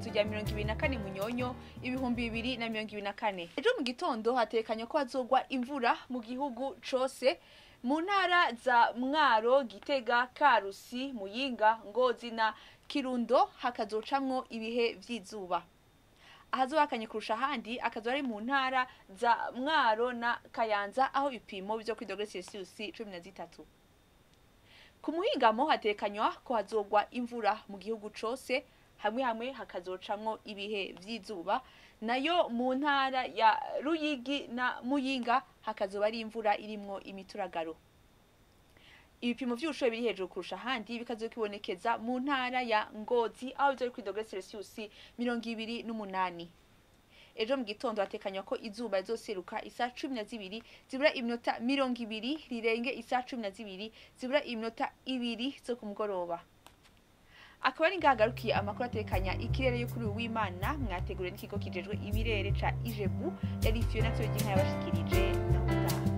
igenekezo rya 24 Munyonyo 2024. Ejo mu gitondo hatekanye ko hazogwa imvura mu gihugu cose mu ntara za Mwaro, Gitega, Karusi, Muyinga, Ngozi na Kirundo hakazocamwo ibihe vy'izuba. Ahazobakanye kurusha handi akazo ari mu ntara za Mwaro na Kayanza aho ibipimo byo kuri °C 13. Ku muhingamo hatekanywa ko hazogwa imvura mu gihugu cose hamwe hakazocamwo ibihe vy'izuba, nayo mu ntara ya Ruyigi na Muyinga hakazoba ari imvura irimwo imituragaro. Ibipimo vy'ubushuhe biri hejuru kurusha handi bikazokibonekeza mu ntara ya Ngozi aho byo kuri °C 28. Ejo mu gitondo hatekanywa ko izuba rizoseruka isa 12 zibura iminota 20 rirenge isa 12 zibura iminota 2 zo ku mugoroba. Akaba ari ngagarukiye amakuru atekanya ikirere yo kuri w'Imana mwateguriwe n'ikigo kijejwe ibirere ca Ijebu yari Fiona Tsoginka yabashikirije na